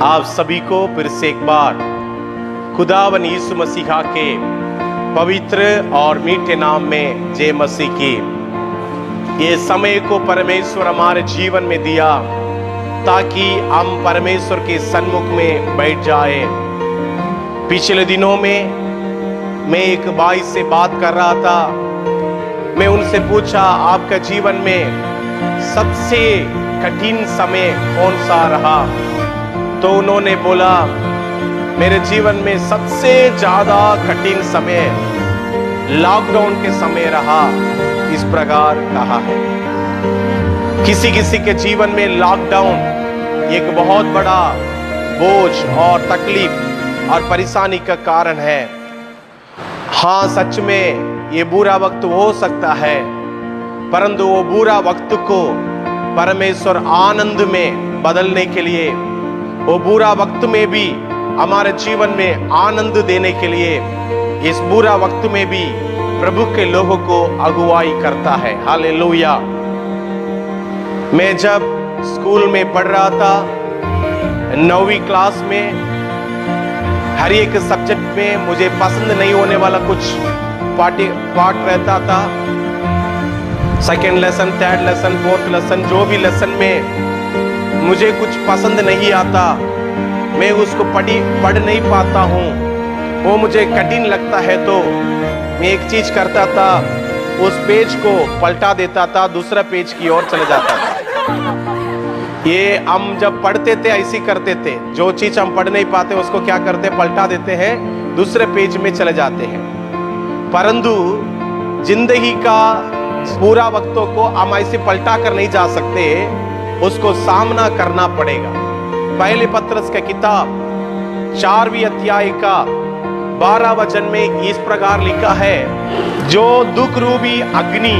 आप सभी को फिर से एक बार खुदावन यीशु मसीहा के पवित्र और मीठे नाम में जय मसीह की। ये समय को परमेश्वर हमारे जीवन में दिया ताकि हम परमेश्वर के सन्मुख में बैठ जाए। पिछले दिनों में मैं एक भाई से बात कर रहा था। मैं उनसे पूछा, आपका जीवन में सबसे कठिन समय कौन सा रहा? तो उन्होंने बोला, मेरे जीवन में सबसे ज्यादा कठिन समय लॉकडाउन के समय रहा। इस प्रकार कहा है। किसी किसी के जीवन में लॉकडाउन एक बहुत बड़ा बोझ और तकलीफ और परेशानी का कारण है। हाँ, सच में ये बुरा वक्त हो सकता है, परंतु वो बुरा वक्त को परमेश्वर आनंद में बदलने के लिए, वो बुरा वक्त में भी हमारे जीवन में आनंद देने के लिए, इस बुरा वक्त में भी प्रभु के लोगों को अगुवाई करता है। हालेलुया। मैं जब स्कूल में पढ़ रहा था, 9वीं क्लास में, हर एक सब्जेक्ट में मुझे पसंद नहीं होने वाला कुछ पार्ट रहता था। Second lesson, third lesson, fourth lesson, जो भी लेसन में मुझे कुछ पसंद नहीं आता, मैं उसको पढ़ नहीं पाता हूँ, वो मुझे कठिन लगता है, तो मैं एक चीज करता था, उस पेज को पलटा देता था, दूसरा पेज की ओर चले जाता था। ये हम जब पढ़ते थे ऐसे करते थे। जो चीज हम पढ़ नहीं पाते उसको क्या करते, पलटा देते हैं, दूसरे पेज में चले जाते हैं। परंतु जिंदगी का पूरा वक्तों को हम ऐसे पलटा कर नहीं जा सकते, उसको सामना करना पड़ेगा। पहले पत्रस का किताब 4वीं अध्याय का 12 वचन में इस प्रकार लिखा है, जो दुख रूपी अग्नि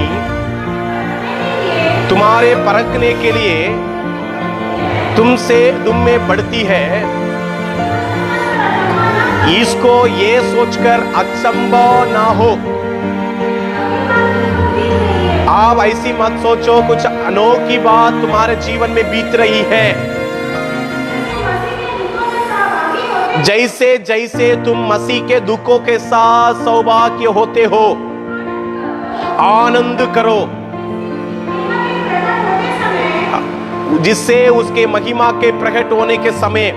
तुम्हारे परखने के लिए तुम में बढ़ती है, इसको ये सोचकर अचंभव ना हो। आप ऐसी मत सोचो कुछ अनोखी बात तुम्हारे जीवन में बीत रही है। जैसे जैसे तुम मसीह के दुखों के साथ सौभाग्य होते हो, आनंद करो, जिससे उसके महिमा के प्रकट होने के समय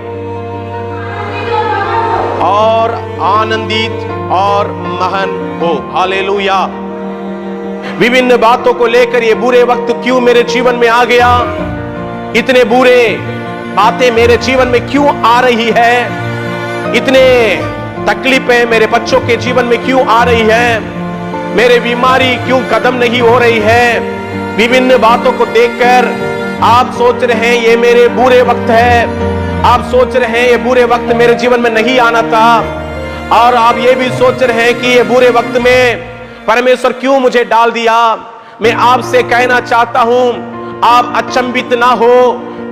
और आनंदित और महान हो। हालेलुया। विभिन्न बातों को लेकर ये बुरे वक्त क्यों मेरे जीवन में आ गया, इतने बुरे बातें मेरे जीवन में क्यों आ रही है, इतने तकलीफें मेरे बच्चों के जीवन में क्यों आ रही है, मेरे बीमारी क्यों कदम नहीं हो रही है। विभिन्न बातों को देखकर आप सोच रहे हैं ये मेरे बुरे वक्त है, आप सोच रहे हैं ये बुरे वक्त मेरे जीवन में नहीं आना था, और आप ये भी सोच रहे हैं कि ये बुरे वक्त में परमेश्वर क्यों मुझे डाल दिया। मैं आपसे कहना चाहता हूं, आप अचंभित ना हो।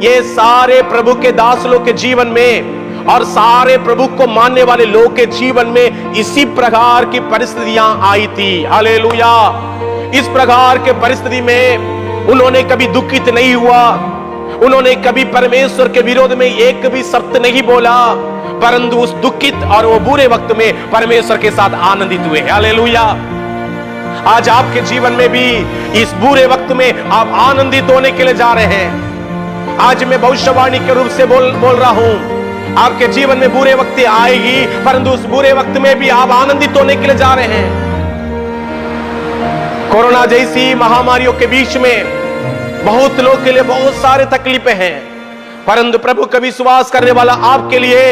ये सारे प्रभु के दास लोग के जीवन में और सारे प्रभु को मानने वाले लोग के जीवन में इसी प्रकार की परिस्थितियां आई थी। हालेलुया। इस प्रकार के परिस्थिति में उन्होंने कभी दुखित नहीं हुआ, उन्होंने कभी परमेश्वर के विरोध में एक भी शब्द नहीं बोला, परंतु उस दुखित और वो बुरे वक्त में परमेश्वर के साथ आनंदित हुए। हालेलुया। आज आपके जीवन में भी इस बुरे वक्त में आप आनंदित होने के लिए जा रहे हैं। आज मैं भविष्यवाणी के रूप से बोल रहा हूं, आपके जीवन में बुरे वक्त आएगी, परंतु उस बुरे वक्त में भी आप आनंदित होने के लिए जा रहे हैं। कोरोना जैसी महामारियों के बीच में बहुत लोग के लिए बहुत सारे तकलीफें हैं, परंतु प्रभु का विश्वास करने वाला आपके लिए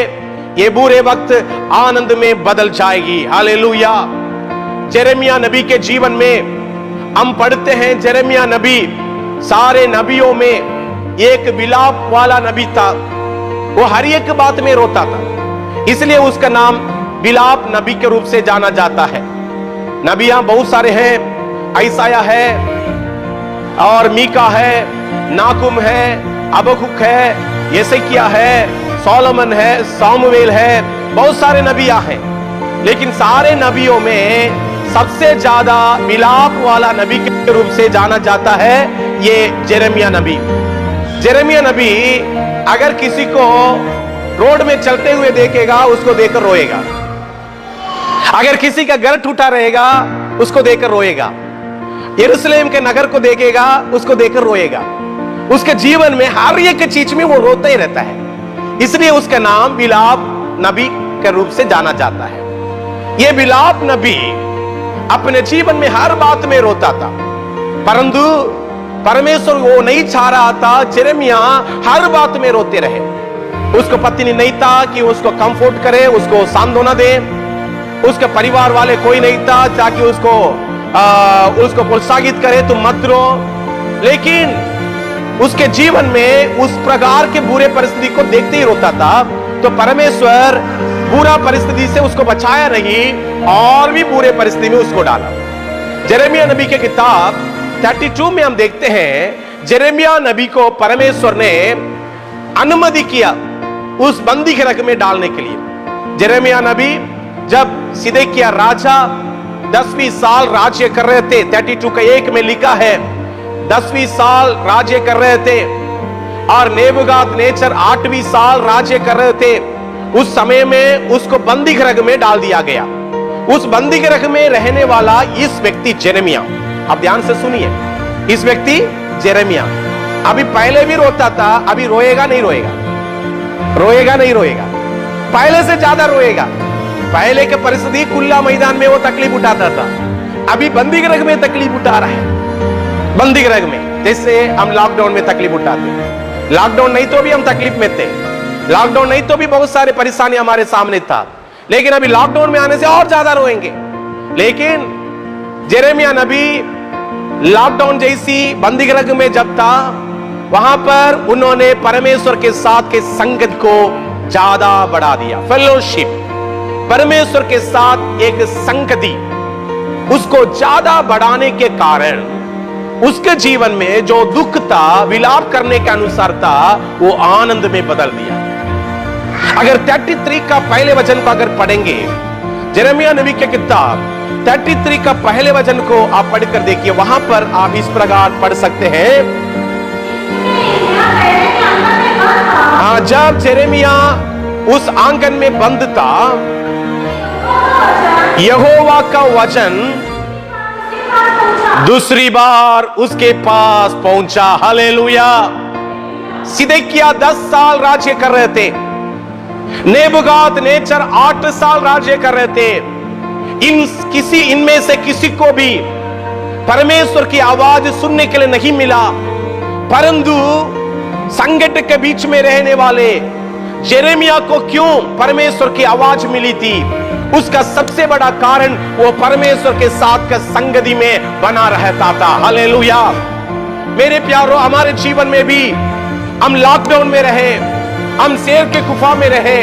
ये बुरे वक्त आनंद में बदल जाएगी। हालेलुया। यिर्मयाह नबी के जीवन में हम पढ़ते हैं, यिर्मयाह नबी सारे नबियों में एक विलाप वाला नबी था। वो हर एक बात में रोता था, इसलिए उसका नाम विलाप नबी के रूप से जाना जाता है। नबियां बहुत सारे हैं, यशायाह है और मीका है, नाकुम है, हबक्कुक है, यिर्मयाह है, सोलोमन है, सामुएल है, बहुत सारे नबियां हैं। लेकिन सारे नबियों में सबसे ज्यादा विलाप वाला नबी के रूप से जाना जाता है ये यिर्मयाह नबी। यिर्मयाह नबी अगर किसी को रोड में चलते हुए देखेगा उसको देखकर रोएगा। अगर किसी का घर टूटा रहेगा उसको देखकर रोएगा। यरूशलेम के नगर को देखेगा उसको देखकर रोएगा। उसके जीवन में हर एक चीज में वो रोता ही रहता है। इसलिए उसका नाम विलाप नबी के रूप से जाना जाता है। ये विलाप नबी अपने जीवन में हर बात में रोता था, परंतु परमेश्वर वो नहीं चाह रहा था यिर्मयाह हर बात में रोते रहे। उसको पत्नी नहीं था कि उसको कंफर्ट करे, उसको सांत्वना दे। उसके परिवार वाले कोई नहीं था ताकि उसको प्रोत्साहित करे तुम मत रो। लेकिन उसके जीवन में उस प्रकार के बुरे परिस्थिति को देखते ही रोता था। तो परमेश्वर बुरा परिस्थिति से उसको बचाया नहीं और भी बुरे परिस्थिति में उसको डाला। यिर्मयाह नबी के किताब 32 में हम देखते हैं यिर्मयाह नबी को परमेश्वर ने अनुमति किया उस बंदी के रख में डालने के लिए। यिर्मयाह नबी जब सिदकिय्याह राजा 10वीं साल राज्य कर रहे थे, 32 का 1 में लिखा है 10वीं साल राज्य कर रहे थे और नेबूकदनेस्सर 8वीं साल राज्य कर रहे थे। उस समय में उसको बंदी गृह में डाल दिया गया। उस बंदी गृह में रहने वाला इस व्यक्ति यिर्मयाह, अब ध्यान से सुनिए, इस व्यक्ति यिर्मयाह अभी पहले भी रोता था, अभी रोएगा नहीं रोएगा, रोएगा नहीं रोएगा, पहले से ज्यादा रोएगा। पहले के परिस्थिति खुला मैदान में वो तकलीफ उठाता था, अभी बंदी गृह में तकलीफ उठा रहा है। बंदी गृह में जैसे हम लॉकडाउन में तकलीफ उठाते हैं, लॉकडाउन नहीं तो भी हम तकलीफ में थे, लॉकडाउन नहीं तो भी बहुत सारे परेशानी हमारे सामने था, लेकिन अभी लॉकडाउन में आने से और ज्यादा रोएंगे। लेकिन यिर्मयाह नबी लॉकडाउन जैसी बंदी गृह में जब था, वहां पर उन्होंने परमेश्वर के साथ के संगत को ज्यादा बढ़ा दिया। फेलोशिप, परमेश्वर के साथ एक संगति उसको ज्यादा बढ़ाने के कारण उसके जीवन में जो दुख था, विलाप करने के अनुसार था, वो आनंद में बदल दिया। अगर 33 का पहले वचन को अगर पढ़ेंगे, यिर्मयाह नबी के किताब 33 का पहले वचन को आप पढ़कर देखिए, वहां पर आप इस प्रकार पढ़ सकते हैं। जब यिर्मयाह उस आंगन में बंद था, यहोवा का वचन दूसरी बार उसके पास पहुंचा। हालेलुया। सिदकिय्याह 10 साल राज्य कर रहे थे, नेबूकदनेस्सर 8 साल राज्य कर रहे थे। इनमें से किसी को भी परमेश्वर की आवाज सुनने के लिए नहीं मिला, परंतु संकट के बीच में रहने वाले यिर्मयाह को क्यों परमेश्वर की आवाज मिली थी? उसका सबसे बड़ा कारण वो परमेश्वर के साथ का संगति में बना रहता था। हालेलुया। मेरे प्यारों, हमारे जीवन में भी हम लॉकडाउन में रहे, हम शेर के गुफा में रहे,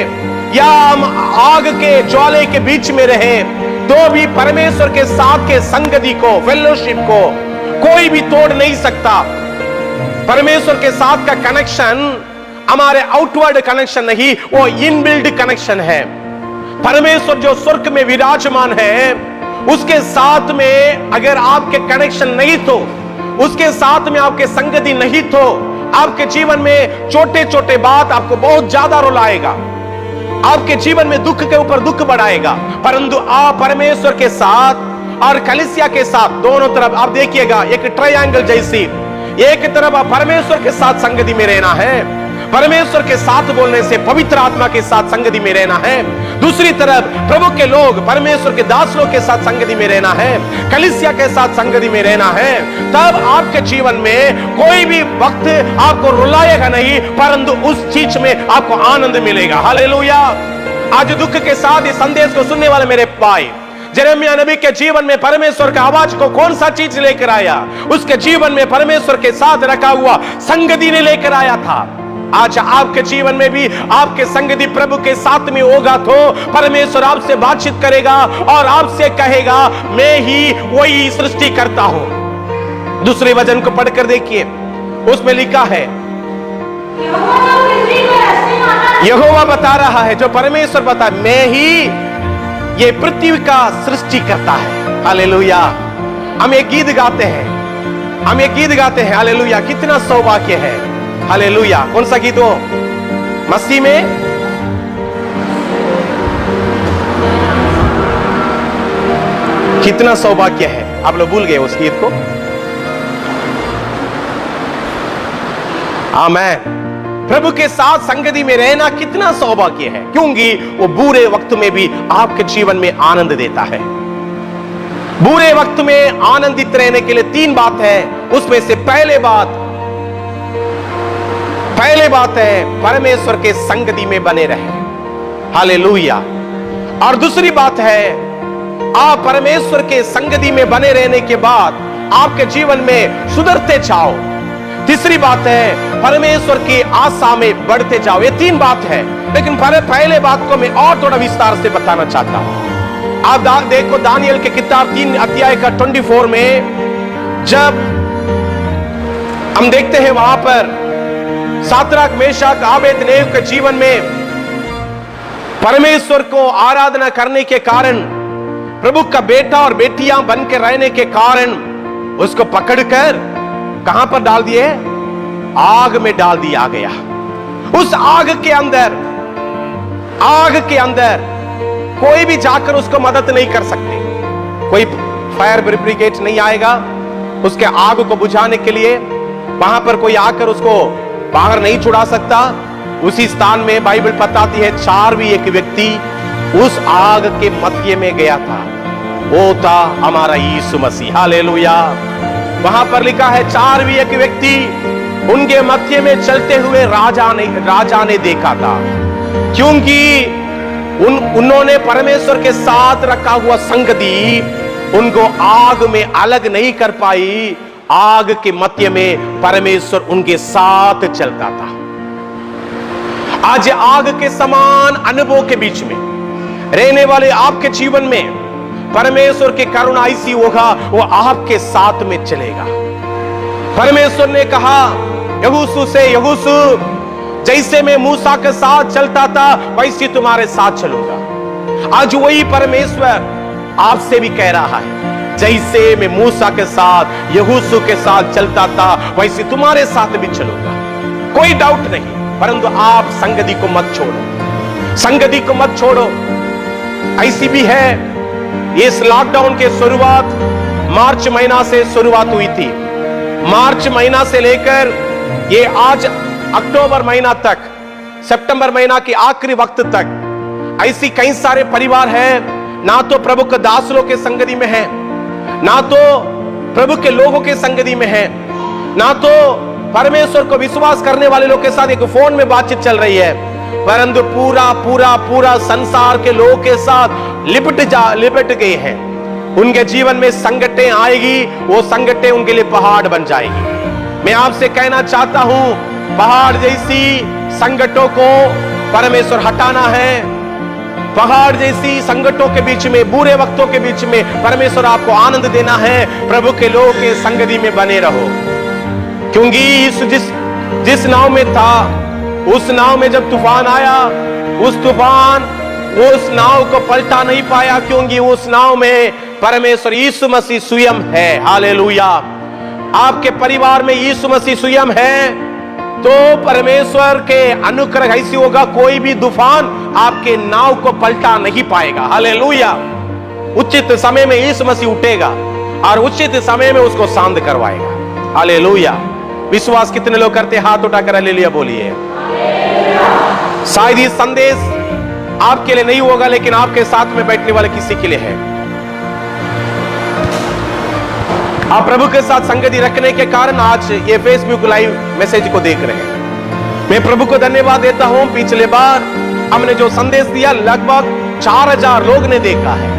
या हम आग के ज्वाले के बीच में रहे, तो भी परमेश्वर के साथ के संगति को, फेलोशिप को कोई भी तोड़ नहीं सकता। परमेश्वर के साथ का कनेक्शन हमारे आउटवर्ड कनेक्शन नहीं, वो इनबिल्ट कनेक्शन है। परमेश्वर जो स्वर्ग में विराजमान है, उसके साथ में अगर आपके कनेक्शन नहीं तो, उसके साथ में आपके संगति नहीं तो, आपके जीवन में छोटे छोटे बात आपको बहुत ज्यादा रुलाएगा, आपके जीवन में दुख के ऊपर दुख बढ़ाएगा। परंतु आप परमेश्वर के साथ और कलीसिया के साथ दोनों तरफ आप देखिएगा, एक ट्रायंगल जैसी, एक तरफ आप परमेश्वर के साथ संगति में रहना है, परमेश्वर के साथ बोलने से पवित्र आत्मा के साथ संगति में रहना है, दूसरी तरफ प्रभु के लोग, परमेश्वर के दास लोग के साथ संगति में रहना है, कलीसिया के साथ संगति में रहना है। तब आपके जीवन में कोई भी वक्त आपको रुलाएगा नहीं, परंतु उस चीज में आपको आनंद मिलेगा। हालेलुया। आज दुख के साथ इस संदेश को सुनने वाले मेरे भाई, यिर्मयाह नबी के जीवन में परमेश्वर का आवाज को कौन सा चीज लेकर आया? उसके जीवन में परमेश्वर के साथ रखा हुआ संगति ने लेकर आया था। आज आपके जीवन में भी आपके संगति प्रभु के साथ में होगा तो परमेश्वर आपसे बातचीत करेगा और आपसे कहेगा, मैं ही वही सृष्टि करता हूं। दूसरे वचन को पढ़कर देखिए, उसमें लिखा है, यहोवा बता रहा है, जो परमेश्वर बता, मैं ही ये पृथ्वी का सृष्टि करता है। हालेलुया। हम एक गीत गाते हैं, हम एक गीत गाते हैं, हालेलुया, कितना सौभाग्य है। हालेलुया। कौन सा गीत हो? मसीह में कितना सौभाग्य है। आप लोग भूल गए उस गीत को? आमीन। प्रभु के साथ संगति में रहना कितना सौभाग्य है, क्योंकि वो बुरे वक्त में भी आपके जीवन में आनंद देता है। बुरे वक्त में आनंदित रहने के लिए 3 बात है। उसमें से पहले बात है परमेश्वर के संगति में बने रहे। हालेलुया। और दूसरी बात है, आप परमेश्वर के संगति में बने रहने के बाद आपके जीवन में सुधरते जाओ। तीसरी बात है, परमेश्वर की आशा में बढ़ते जाओ। ये 3 बात है, लेकिन पहले बात को मैं और थोड़ा विस्तार से बताना चाहता हूं। आप देखो दानियल के किताब 3 अध्याय का 24 में, जब हम देखते हैं वहां पर साद्राक मेशक आबेदनेगो के जीवन में परमेश्वर को आराधना करने के कारण, प्रभु का बेटा और बेटियां बनकर रहने के कारण उसको पकड़कर कहां पर डाल दिए? आग में डाल दिया गया। उस आग के अंदर कोई भी जाकर उसको मदद नहीं कर सकते। कोई फायर ब्रिगेड नहीं आएगा उसके आग को बुझाने के लिए। वहां पर कोई आकर उसको बाहर नहीं छुड़ा सकता। उसी स्थान में बाइबल बताती है 4 भी एक व्यक्ति उस आग के मध्य में गया था। वो था हमारा यीशु मसीह। हालेलुया। वहां पर लिखा है 4 भी एक व्यक्ति उनके मध्य में चलते हुए राजा ने देखा था, क्योंकि उन्होंने परमेश्वर के साथ रखा हुआ संगति उनको आग में अलग नहीं कर पाई। आग के मध्य में परमेश्वर उनके साथ चलता था। आज आग के समान अनुभव के बीच में रहने वाले आपके जीवन में परमेश्वर की करुणा ऐसी होगा, वो आपके साथ में चलेगा। परमेश्वर ने कहा यहोशू से, यहोशू जैसे मैं मूसा के साथ चलता था वैसे तुम्हारे साथ चलूंगा। आज वही परमेश्वर आपसे भी कह रहा है, जैसे मैं मूसा के साथ यहोशू के साथ चलता था वैसे तुम्हारे साथ भी चलूंगा। कोई डाउट नहीं, परंतु आप संगति को मत छोड़ो, संगति को मत छोड़ो। ऐसी भी है, इस लॉकडाउन के शुरुआत मार्च महीना से शुरुआत हुई थी। मार्च महीना से लेकर ये आज अक्टूबर महीना तक, सितंबर महीना के आखिरी वक्त तक ऐसी कई सारे परिवार हैं, ना तो प्रभु के दास लोग के संगति में है, ना तो प्रभु के लोगों के संगति में है, ना तो परमेश्वर को विश्वास करने वाले लोग के साथ एक फोन में बातचीत चल रही है, परंतु पूरा संसार के लोगों के साथ लिपट गए हैं। उनके जीवन में संकटें आएगी, वो संकटें उनके लिए पहाड़ बन जाएगी। मैं आपसे कहना चाहता हूं, पहाड़ जैसी संकटों को परमेश्वर हटाना है। पहाड़ जैसी संकटों के बीच में, बुरे वक्तों के बीच में परमेश्वर आपको आनंद देना है। प्रभु के लोगों के संगति में बने रहो, क्योंकि जिस नाव में था, उस नाव में जब तूफान आया, उस नाव को पलटा नहीं पाया, क्योंकि उस नाव में परमेश्वर यीशु मसीह स्वयं है। हालेलुया। आपके परिवार में यीशु मसीह स्वयं है तो परमेश्वर के अनुग्रह ऐसी होगा, कोई भी तूफान आपके नाव को पलटा नहीं पाएगा। हालेलुया। उचित समय में यीशु मसीह उठेगा और उचित समय में उसको शांत करवाएगा। हालेलुया। विश्वास कितने लोग करते? हाथ उठाकर हालेलुया बोलिए। शायद ये संदेश आपके लिए नहीं होगा, लेकिन आपके साथ में बैठने वाले किसी के लिए है। आप प्रभु के साथ संगति रखने के कारण आज ये फेसबुक लाइव मैसेज को देख रहे हैं। मैं प्रभु को धन्यवाद देता हूं। पिछले बार हमने जो संदेश दिया लगभग 4000 लोग ने देखा है।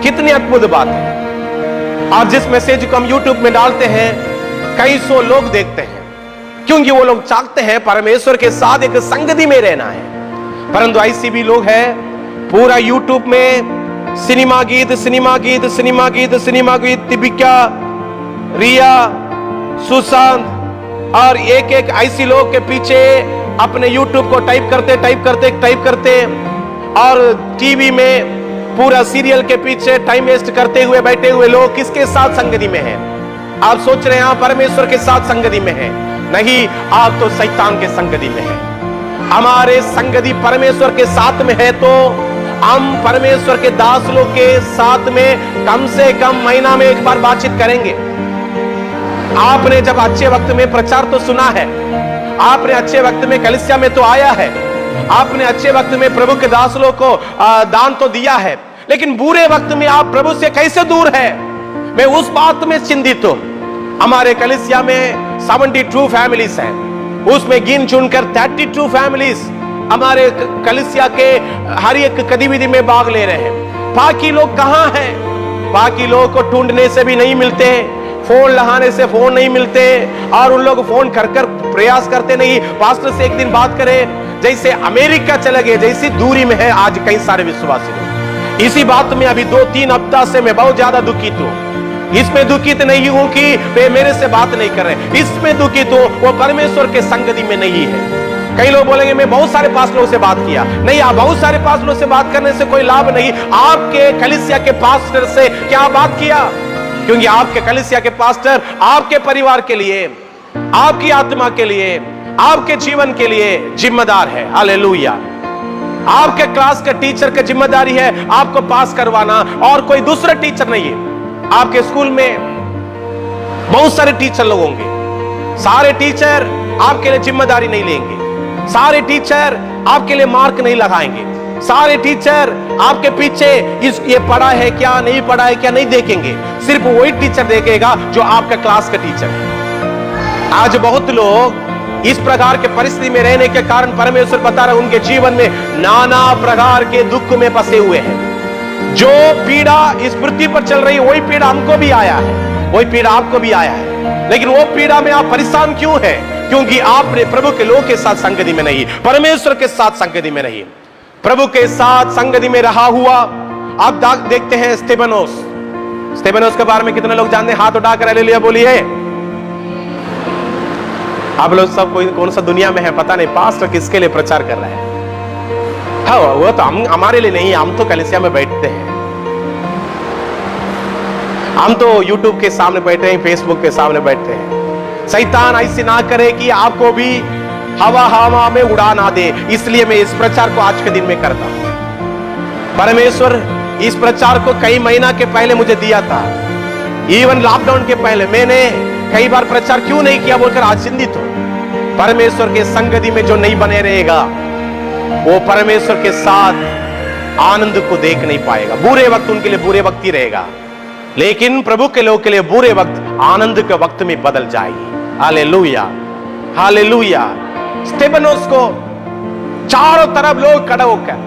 कितनी अद्भुत बात है। और जिस मैसेज को हम YouTube में डालते हैं कई सौ लोग देखते हैं, क्योंकि वो लोग चाहते हैं परमेश्वर के साथ एक संगति में रहना है। परंतु ऐसी भी लोग हैं पूरा YouTube में सिनेमा गीत दीपिका, रिया, सुशांत और एक ऐसी लोग के पीछे अपने YouTube को टाइप करते और टीवी में पूरा सीरियल के पीछे टाइम वेस्ट करते हुए बैठे हुए लोग किसके साथ संगति में हैं? आप सोच रहे हैं आप परमेश्वर के साथ संगति में हैं? नहीं, आप तो शैतान के संगति में हैं। हमारे संगति परमेश्वर के साथ में है तो हम परमेश्वर के दास लोग के साथ में कम से कम महीना में एक बार बातचीत करेंगे। आपने जब अच्छे वक्त में प्रचार तो सुना है, आपने अच्छे वक्त में कलीसिया में तो आया है, आपने अच्छे वक्त में प्रभु के दास लोग को दान तो दिया है, लेकिन बुरे वक्त में आप प्रभु से कैसे दूर है? मैं उस बात में चिंतित हूं। हमारे कलीसिया में 72 फैमिलीज हैं, उसमें गिन चुनकर 32 फैमिलीज हमारे कलीसिया के हर एक गतिविधि में भाग ले रहे हैं। बाकी लोग कहां हैं? बाकी लोग को ढूंढने से भी नहीं मिलते, फोन लगाने से फोन नहीं मिलते, और उन लोग फोन कर कर प्रयास करते नहीं पास्टर से एक दिन बात करें। जैसे अमेरिका चले गए, जैसी दूरी में है आज कई सारे विश्वासी लोग। इसी बात में अभी 2-3 हफ्ता से मैं बहुत ज्यादा दुखित हूं। इसमें दुखित नहीं हूं कि वे मेरे से बात नहीं कर रहे, इसमें दुखित हूं वो परमेश्वर के संगति में नहीं है। कई लोग बोलेंगे मैं बहुत सारे पास्टरों से बात किया। नहीं, आप बहुत सारे पास्टरों से बात करने से कोई लाभ नहीं। आपके कलीसिया के पास्टर से क्या बात किया? क्योंकि आपके कलीसिया के पास्टर आपके परिवार के लिए, आपकी आत्मा के लिए, आपके जीवन के लिए जिम्मेदार है। हालेलुया। आपके क्लास का टीचर का जिम्मेदारी है आपको पास करवाना, और कोई दूसरा टीचर नहीं है। आपके स्कूल में बहुत सारे टीचर लोग होंगे, सारे टीचर आपके लिए जिम्मेदारी नहीं लेंगे, सारे टीचर आपके लिए मार्क नहीं लगाएंगे, सारे टीचर आपके पीछे ये पढ़ा है क्या, नहीं पढ़ा है क्या नहीं देखेंगे। सिर्फ वही टीचर देखेगा जो आपका क्लास का टीचर है। आज बहुत लोग इस प्रकार के परिस्थिति में रहने के कारण परमेश्वर बता रहे उनके जीवन में नाना प्रकार के दुख में फंसे हुए हैं। जो पीड़ा इस पृथ्वी पर चल रही है वही पीड़ा हमको भी आया है, वही पीड़ा आपको भी आया है। लेकिन वो पीड़ा में आप परेशान क्यों है? क्योंकि आपने प्रभु के लोग के साथ संगति में नहीं, परमेश्वर के साथ संगति में नहीं। प्रभु के साथ संगति में रहा हुआ आप देखते हैं स्तेफनोस के बारे में कितने लोग जानते हैं? हाथ उठाकर हालेलुया बोलिए। आप लोग सब कोई कौन सा दुनिया में है पता नहीं, पास्टर किसके लिए प्रचार कर रहा है। हाँ, वो तो हमारे लिए नहीं, हम तो कलीसिया में बैठते हैं, हम तो YouTube के सामने बैठे हैं, Facebook के सामने बैठते हैं। शैतान ऐसी ना करे कि आपको भी हवा में उड़ा ना दे, इसलिए मैं इस प्रचार को आज के दिन में करता हूं। परमेश्वर इस प्रचार को कई महीना के पहले मुझे दिया था, इवन लॉकडाउन के पहले। मैंने कई बार प्रचार क्यों नहीं किया बोलकर आज चिंतित हूं। परमेश्वर के संगति में जो नहीं बने रहेगा वो परमेश्वर के साथ आनंद को देख नहीं पाएगा। बुरे वक्त उनके लिए बुरे वक्त ही रहेगा, लेकिन प्रभु के लोग के लिए बुरे वक्त आनंद के वक्त में बदल जाएगी। Hallelujah, hallelujah. स्तेफनोस को चारों तरफ लोग खड़े होकर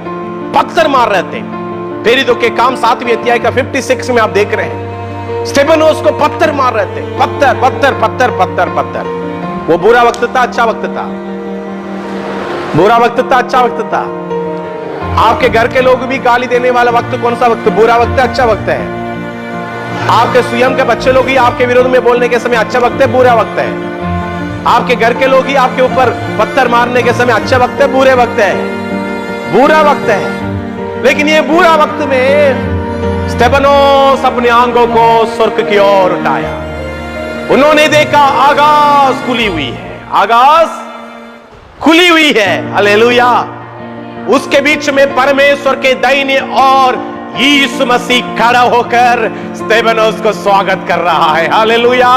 पत्थर मार रहे थे। प्रेरितों के काम 7वें अध्याय का 56 में आप देख रहे हैं, स्तेफनोस को पत्थर मार रहे थे। पत्थर पत्थर पत्थर पत्थर पत्थर। वो बुरा वक्त था, अच्छा वक्त था, बुरा वक्त था, अच्छा वक्त था। आपके घर के लोग भी गाली देने वाला वक्त कौन सा वक्त? बुरा वक्त है, अच्छा वक्त है। आपके स्वयं के बच्चे लोग ही आपके विरोध में बोलने के समय अच्छा वक्त है, बुरा वक्त है। आपके घर के लोग ही आपके ऊपर पत्थर मारने के समय अच्छा वक्त है, बुरे वक्त है, बुरा वक्त है। लेकिन ये बुरा वक्त में स्तेफनोस अपने आंखों को स्वर्ग की ओर उठाया। उन्होंने देखा आकाश खुली हुई है, आकाश खुली हुई है। हालेलुया। उसके बीच में परमेश्वर के दाहिने और यीशु मसीह खड़ा होकर स्तेफनोस को स्वागत कर रहा है। हालेलुया।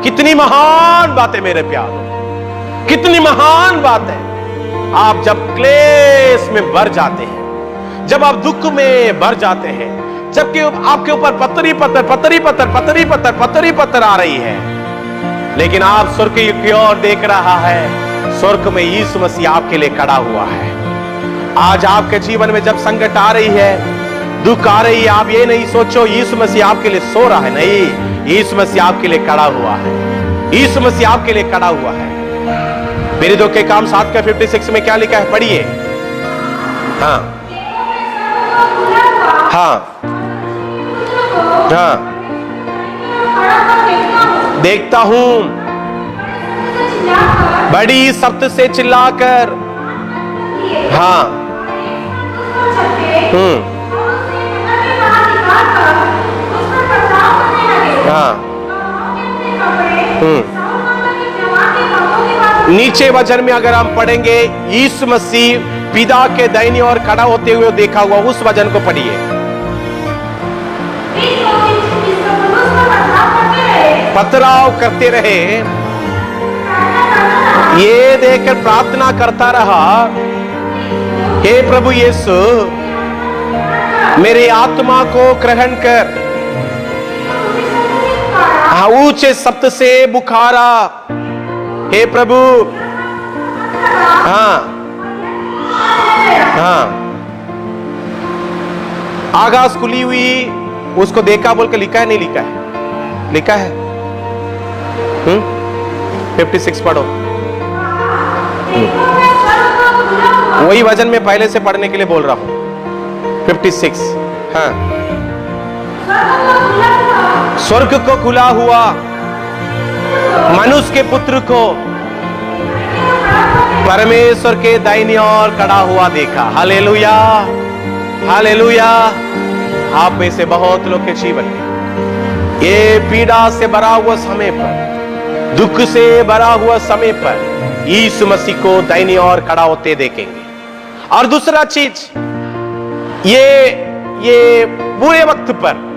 कितनी महान बात है मेरे प्यारों, कितनी महान बात है। आप जब क्लेश में भर जाते हैं, जब आप दुख में भर जाते हैं, जबकि आपके ऊपर पत्थरी पत्थर पत्थरी पत्थर पत्थरी पत्थर पत्थरी पत्थर आ रही है, लेकिन आप स्वर्ग की ओर देख रहा है, स्वर्ग में यीशु मसीह आपके लिए खड़ा हुआ है। आज आपके जीवन में जब संकट आ रही है, दुख आ रही है, आप ये नहीं सोचो यीशु मसीह आपके लिए सो रहा है। नहीं, यीशु मसीह आपके लिए खड़ा हुआ है, यीशु मसीह आपके लिए खड़ा हुआ है। प्रेरितों के काम 7 का 56 में क्या लिखा है? पढ़िए। हाँ हाँ हाँ, देखता हूं बड़ी शब्द से चिल्लाकर, हाँ हाँ नीचे वचन में अगर हम पढ़ेंगे, यीशु मसीह पिता के दाहिनी ओर खड़ा होते हुए देखा हुआ, उस वचन को पढ़िए। पथराव करते रहे, ये देखकर प्रार्थना करता रहा, हे प्रभु यीशु मेरी आत्मा को ग्रहण कर। ऊंचे शब्द से बुखारा, हे प्रभु। हाँ हाँ, आगाज खुली हुई, उसको देखा बोल के लिखा है, नहीं लिखा है? लिखा है। 56 पढ़ो। वही वजन में पहले से पढ़ने के लिए बोल रहा हूं। 56। हाँ, स्वर्ग को खुला हुआ, मनुष्य के पुत्र को परमेश्वर के दाहिनी ओर खड़ा हुआ देखा। Hallelujah, hallelujah. आप में से बहुत लोग के जीवन में ये पीड़ा से भरा हुआ समय पर, दुख से भरा हुआ समय पर यीशु मसीह को दाहिनी ओर खड़ा होते देखेंगे। और दूसरा चीज, ये बुरे वक्त पर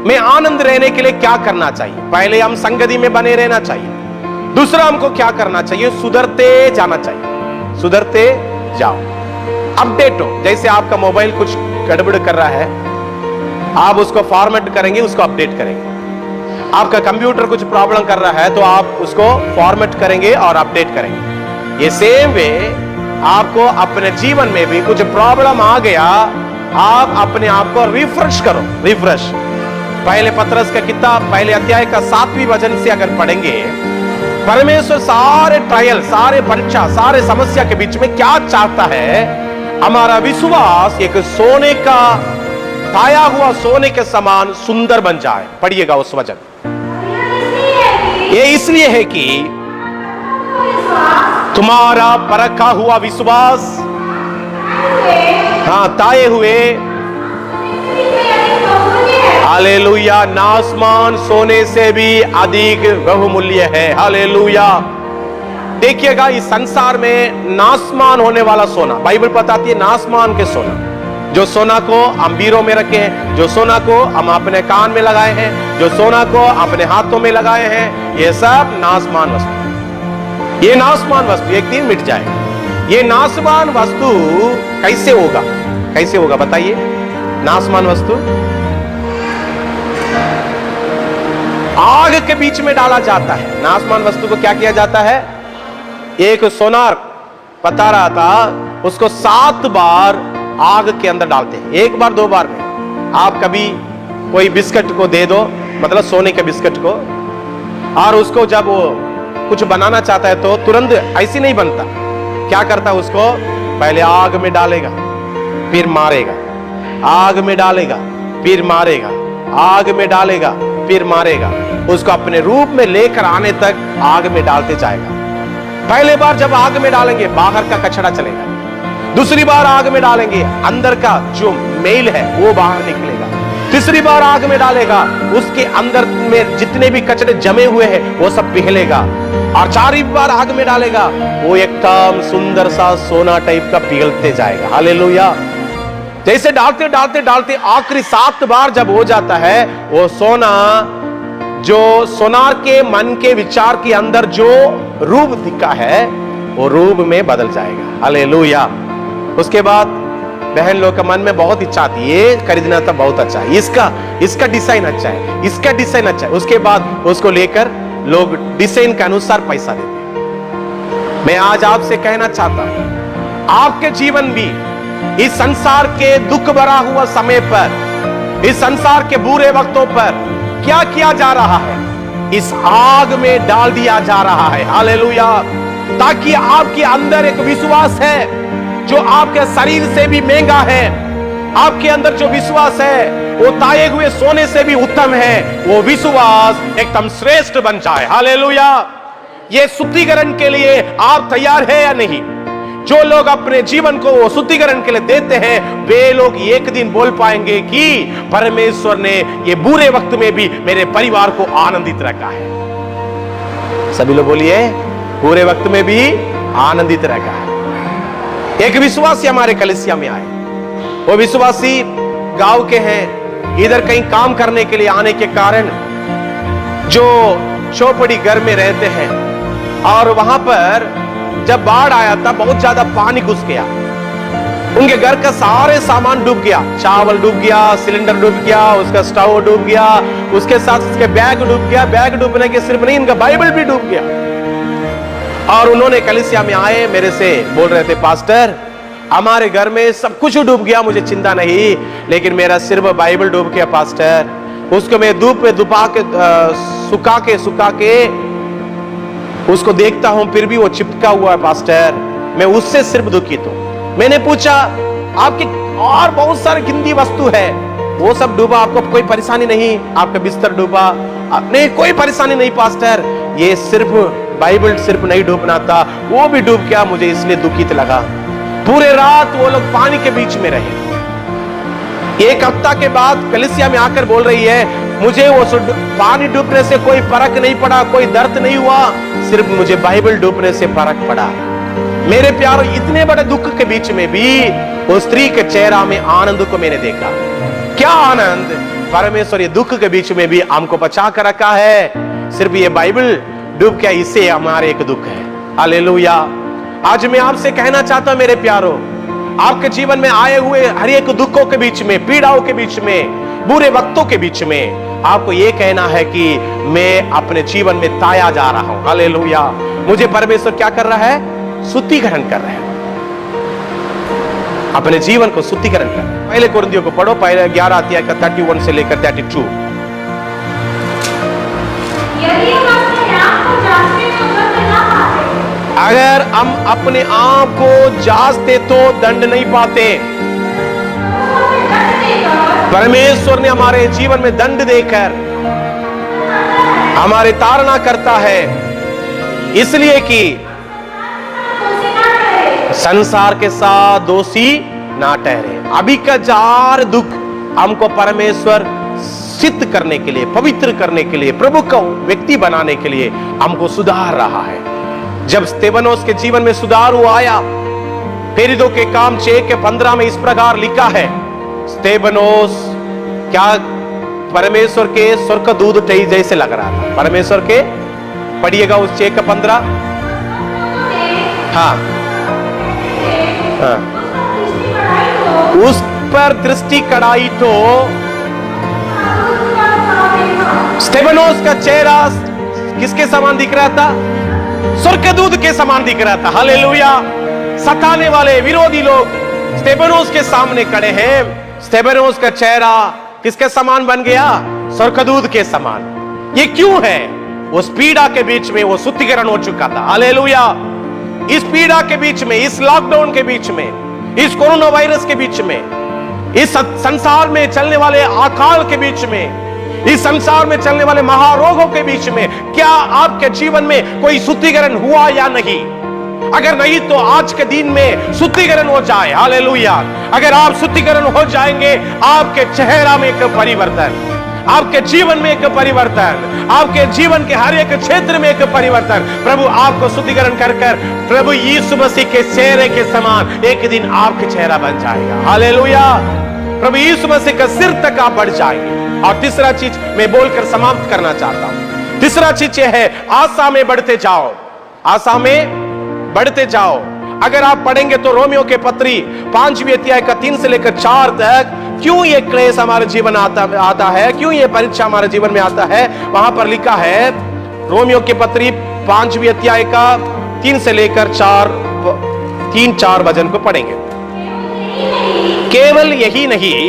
में आनंद रहने के लिए क्या करना चाहिए? पहले हम संगति में बने रहना चाहिए। दूसरा हमको क्या करना चाहिए? सुधरते जाना चाहिए। सुधरते जाओ, अपडेट हो। जैसे आपका मोबाइल कुछ गड़बड़ कर रहा है, आप उसको फॉर्मेट करेंगे, उसको अपडेट करेंगे। आपका कंप्यूटर कुछ प्रॉब्लम कर रहा है तो आप उसको फॉर्मेट करेंगे और अपडेट करेंगे। ये सेम वे आपको अपने जीवन में भी कुछ प्रॉब्लम आ गया, आप अपने आप को रिफ्रेश करो। रिफ्रेश, पहले पतरस का किताब पहले अध्याय का 7वीं वचन से अगर पढ़ेंगे, परमेश्वर सारे ट्रायल, सारे परीक्षा, सारे समस्या के बीच में क्या चाहता है? हमारा विश्वास एक सोने का, ताया हुआ सोने के समान सुंदर बन जाए। पढ़िएगा उस वचन। ये इसलिए है कि तुम्हारा परखा हुआ विश्वास, हाँ, ताए हुए, हालेलुया, नासमान सोने से भी अधिक बहुमूल्य है। हालेलुया। देखिएगा, इस संसार में नासमान होने वाला सोना, बाइबल बताती है नासमान के सोना, जो सोना को हम बीरों में रखे हैं, जो सोना को हम अपने कान में लगाए हैं, जो सोना को अपने हाथों में लगाए हैं, ये सब नासमान वस्तु। ये नासमान वस्तु एक दिन मिट जाएगा। ये नासमान वस्तु कैसे होगा? कैसे होगा बताइए? नासमान वस्तु आग के बीच में डाला जाता है। नासमान वस्तु को क्या किया जाता है? एक सोनार बता रहा था, उसको 7 बार आग के अंदर डालते हैं। 1 बार 2 बार में। आप कभी कोई बिस्किट को दे दो, मतलब सोने के बिस्किट को, और उसको जब वो कुछ बनाना चाहता है तो तुरंत ऐसे नहीं बनता। क्या करता है? उसको पहले आग में डालेगा, फिर मारेगा, आग में डालेगा, फिर मारेगा, आग में डालेगा, फिर मारेगा। उसको अपने रूप में लेकर आने तक आग में डालते जाएगा। पहले बार जब आग में डालेंगे, बाहर का कचरा चलेगा। दूसरी बार आग में डालेंगे, अंदर का जो मैल है वो बाहर निकलेगा। तीसरी बार आग में डालेगा, उसके अंदर में जितने भी कचरे जमे हुए हैं वो सब पिघलेगा। और 4वीं बार आग में डालेगा, वो एकदम सुंदर सा सोना टाइप का पिघलते जाएगा। हालेलुया। जैसे डालते डालते डालते आखिरी 7 बार जब हो जाता है, वो सोना, जो सोनार के मन के विचार के अंदर जो रूप दिखा है, वो रूप में बदल जाएगा। हालेलुया। उसके बाद बहन लोग का मन में बहुत इच्छा आती है, ये खरीदना तो बहुत अच्छा है, इसका डिजाइन अच्छा है, इसका डिजाइन अच्छा है। उसके बाद उसको लेकर लोग डिजाइन के अनुसार पैसा देते हैं। मैं आज आपसे कहना चाहता हूं, आपके जीवन भी इस संसार के दुख भरा हुआ समय पर, इस संसार के बुरे वक्तों पर क्या किया जा रहा है? इस आग में डाल दिया जा रहा है। हालेलुया। ताकि आपके अंदर एक विश्वास है जो आपके शरीर से भी महंगा है। आपके अंदर जो विश्वास है वो ताए हुए सोने से भी उत्तम है। वो विश्वास एकदम श्रेष्ठ बन जाए। हालेलुया। ये शुद्धिकरण के लिए आप तैयार है या नहीं? जो लोग अपने जीवन को वो शुद्धिकरण के लिए देते हैं, वे लोग एक दिन बोल पाएंगे कि परमेश्वर ने ये बुरे वक्त में भी मेरे परिवार को आनंदित रखा है। सभी लोग बोलिए पूरे वक्त में भी आनंदित रहता है। एक विश्वासी हमारे कलीसिया में आए, वो विश्वासी गांव के हैं, इधर कहीं काम करने के लिए आने के कारण जो चौपड़ी घर में रहते हैं, और वहां पर जब बाढ़ आया था बहुत ज्यादा पानी घुस गया, उनके घर का सारे सामान डूब गया, चावल डूब गया, सिलेंडर डूब गया, उसका स्टोव डूब गया, उसके साथ उसके बैग डूब गया, बैग डूबने के सिर्फ नहीं, इनका बाइबल भी डूब गया। और उन्होंने कलीसिया में आए, मेरे से बोल रहे थे, पास्टर हमारे घर में सब कुछ डूब गया, मुझे चिंता नहीं, लेकिन मेरा सिर्फ बाइबल डूब गया पास्टर, उसको मैं धूप पे दुपा के सुखा के उसको देखता हूं, फिर भी वो चिपका हुआ है पास्टर, मैं उससे सिर्फ दुखित हूं। मैंने पूछा आपकी और बहुत सारे कीमती वस्तु है, वो सब डूबा, आपको कोई परेशानी नहीं, आपका बिस्तर डूबा, नहीं कोई परेशानी नहीं पास्टर, ये सिर्फ बाइबल सिर्फ नहीं डूबना था, वो भी डूब गया, मुझे इसलिए दुखित लगा। पूरे रात वो लोग पानी के बीच में रहे। एक हफ्ता के बाद कलीसिया में आकर बोल रही है, मुझे वो पानी डूबने से कोई फर्क नहीं पड़ा, कोई दर्द नहीं हुआ, सिर्फ मुझे बाइबल डूबने से फर्क पड़ा। मेरे प्यारों, इतने बड़े दुख के बीच में भी वो स्त्री के चेहरा में आनंद को मैंने देखा। क्या आनंद! परमेश्वर ये दुख के बीच में भी हमको बचा कर रखा है, सिर्फ ये बाइबल डूब गया, इससे हमारे एक दुख है। हालेलुया! आज मैं आपसे कहना चाहता हूं मेरे प्यारों, आपके जीवन में आए हुए हर एक दुखों के बीच में, पीड़ाओं के बीच में, बुरे वक्तों के बीच में आपको यह कहना है कि मैं अपने जीवन में ताया जा रहा हूं। हालेलुया! मुझे परमेश्वर क्या कर रहा है? शुद्धिकरण कर रहे हैं, अपने जीवन को शुद्धिकरण कर रहे हैं। पहले कुरिन्थियों को पढ़ो, पहले 11 अध्याय का 31 से लेकर 32। अगर हम अपने आप को जांचते तो दंड नहीं पाते। परमेश्वर ने हमारे जीवन में दंड देकर हमारे ताड़ना करता है, इसलिए कि संसार के साथ दोषी ना ठहरे। अभी का जार दुख हमको परमेश्वर सिद्ध करने के लिए, पवित्र करने के लिए, प्रभु का व्यक्ति बनाने के लिए हमको सुधार रहा है। जब स्तेफनोस के जीवन में सुधार हुआ आया, प्रेरितों के काम 6 के 15 में इस प्रकार लिखा है, स्तेफनोस क्या परमेश्वर के स्वर्गदूत जैसे लग रहा था। परमेश्वर के, पढ़िएगा उस 6 का 15। हाँ, उस पर दृष्टि कड़ाई तो स्तेफनोस का चेहरा किसके समान दिख रहा था? स्वर्गदूत के समान दिख रहा था। हालेलुया! सताने वाले विरोधी लोग स्तेफनोस के सामने खड़े हैं, स्तेफनोस का चेहरा किसके समान बन गया? स्वर्गदूत के समान। ये क्यों है? उस पीड़ा के बीच में वो शुद्धिकरण हो चुका था। हालेलुया! इस पीड़ा के बीच में, इस लॉकडाउन के बीच में, इस कोरोना वायरस के बीच में, इस संसार में चलने वाले अकाल के बीच में, इस संसार में चलने वाले महारोगों के बीच में, क्या आपके जीवन में कोई शुद्धिकरण हुआ या नहीं? अगर नहीं तो आज के दिन में शुद्धिकरण हो जाए। हालेलुया! अगर आप शुद्धिकरण हो जाएंगे, आपके चेहरा में एक परिवर्तन, आपके जीवन में एक परिवर्तन, आपके जीवन के हर एक क्षेत्र में एक परिवर्तन, प्रभु आपको शुद्धिकरण कर कर प्रभु यीशु मसीह के चेहरे के समान एक दिन आपका चेहरा बन जाएगा। हालेलुया! प्रभु यीशु मसीह का सिर तक आप बढ़ जाएंगे। और तीसरा चीज मैं बोलकर समाप्त करना चाहता हूं। तीसरा चीज यह है, आशा में बढ़ते जाओ। आशा में बढ़ते जाओ। अगर आप पढ़ेंगे तो रोमियो के पत्री 5वीं अध्याय का 3 से लेकर 4 तक, क्यों ये क्लेश हमारे जीवन आता है, क्यों ये परीक्षा हमारे जीवन में आता है, वहां पर लिखा है, रोमियो के पत्री 5वीं अध्याय का 3 से लेकर 3-4 वचन को पढ़ेंगे। केवल यही नहीं,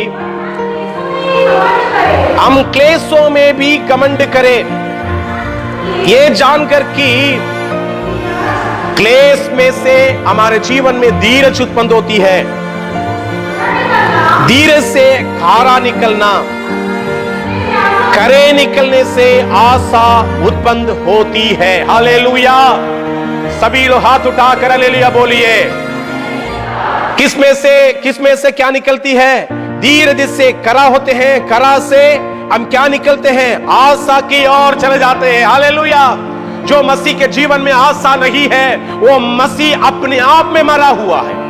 हम क्लेशों में भी घमंड करें, ये जानकर कि क्लेश में से हमारे जीवन में धीरज उत्पन्न होती है, धीरज से खारा निकलना, खरे निकलने से आशा उत्पन्न होती है। हालेलुया! सभी लोग हाथ उठाकर हालेलुया बोलिए। किसमें से क्या निकलती है? धीरज से करा होते हैं, करा से हम क्या निकलते हैं? आशा की ओर चले जाते हैं। हालेलुया! जो मसीह के जीवन में आशा नहीं है, वो मसीह अपने आप में मरा हुआ है।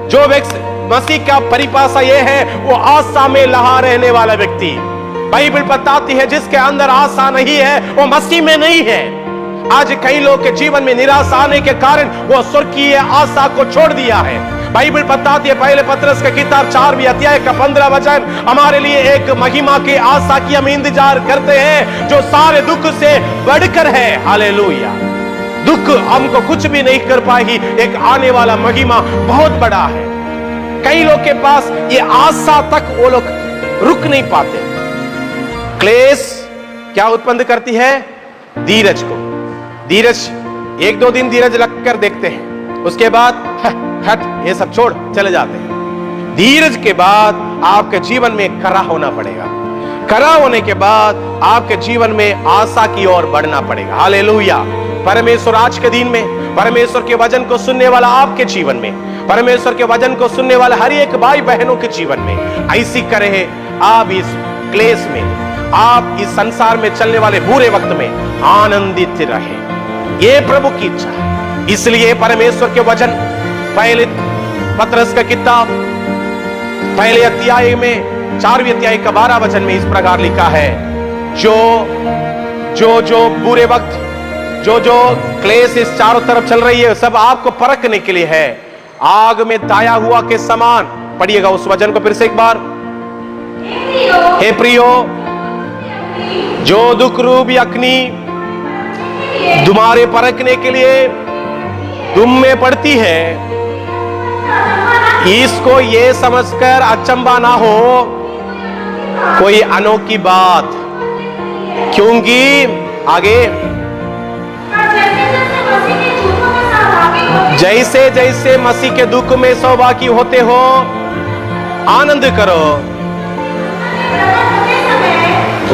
जो व्यक्ति मसीह का परिभाषा यह है, वो आशा में लहा रहने वाला व्यक्ति। बाइबल बताती है जिसके अंदर आशा नहीं है, वो मसीह में नहीं है। आज कई लोग के जीवन में निराशा आने के कारण वो स्वर्गीय आशा को छोड़ दिया है। बाइबल बताती है पहले पतरस का किताब 4वें अध्याय का 15 वचन, हमारे लिए एक महिमा की आशा की हम इंतजार करते हैं जो सारे दुख से बढ़कर है। हालेलुया। दुख हमको कुछ भी नहीं कर पाएगी, एक आने वाला महिमा बहुत बड़ा है। कई लोग के पास ये आशा तक वो लोग रुक नहीं पाते। क्लेश क्या उत्पन्न करती है? धीरज को। धीरज, 1-2 दिन धीरज लगकर देखते हैं, उसके बाद हट ये सब छोड़ चले जाते हैं। धीरज के बाद आपके जीवन में खरा होना पड़ेगा। खरा होने के बाद आपके जीवन में आशा की ओर बढ़ना पड़ेगा। हालेलुया। परमेश्वर आज के दिन में परमेश्वर के वचन को सुनने वाला आपके जीवन में, परमेश्वर के वचन को सुनने वाला हर एक भाई बहनों के जीवन में ऐसी करे आप इस क्लेश में, आप इस संसार में चलने वाले बुरे वक्त में आनंदित रहे। ये प्रभु की इच्छा है। इसलिए परमेश्वर के वचन पहले पतरस का किताब पहले अध्याय में 4वें अध्याय का 12 वचन में इस प्रकार लिखा है, जो बुरे वक्त, जो क्लेश इस चारों तरफ चल रही है, सब आपको परखने के लिए है, आग में दाया हुआ के समान। पढ़िएगा उस वचन को फिर से एक बार। हे प्रियो, जो दुख रूपी अग्नि तुम्हारे परखने के लिए तुम में पड़ती है, इसको ये समझकर अचंभा ना हो कोई अनोखी बात, क्योंकि आगे जैसे जैसे मसीह के दुख में सहभागी होते हो, आनंद करो,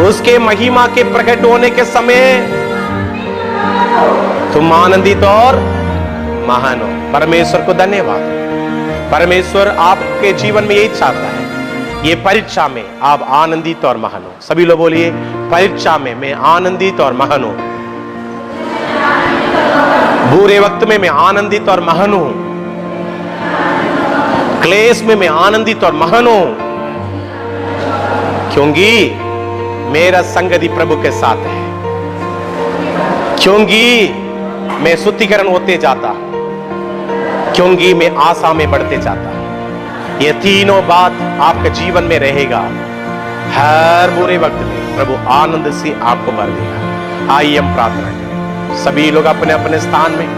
उसके महिमा के प्रकट होने के समय तुम आनंदित और महान हो। परमेश्वर को धन्यवाद। परमेश्वर आपके जीवन में यही चाहता है, ये परीक्षा में आप आनंदित और महान हो। सभी लोग बोलिए, परीक्षा में मैं आनंदित और महान हूं। बुरे वक्त में मैं आनंदित और महान हूं। क्लेश में मैं आनंदित और महान हूं, क्योंकि मेरा संगति प्रभु के साथ है, क्योंकि मैं शुद्धिकरण होते जाता, क्योंकि मैं आशा में बढ़ते जाता। ये तीनों बात आपके जीवन में रहेगा। हर बुरे वक्त में प्रभु आनंद से आपको भर देगा। आइए हम प्रार्थना करें। सभी लोग अपने अपने स्थान में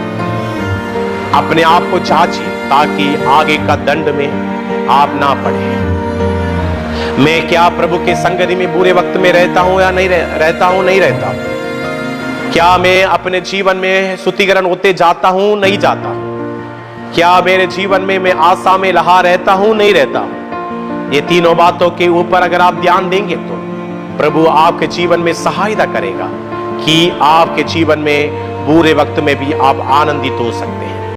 अपने आप को जांचिए, ताकि आगे का दंड में आप ना पड़े। मैं क्या प्रभु के संगति में बुरे वक्त में रहता हूं या नहीं रहता हूं? नहीं रहता। क्या मैं अपने जीवन में शुद्धिकरण होते जाता हूं? नहीं जाता। क्या मेरे जीवन में मैं आशा में लहा रहता हूं? नहीं रहता। ये तीनों बातों के ऊपर अगर आप ध्यान देंगे तो प्रभु आपके जीवन में सहायता करेगा कि आपके जीवन में बुरे वक्त में भी आप आनंदित हो सकते हैं।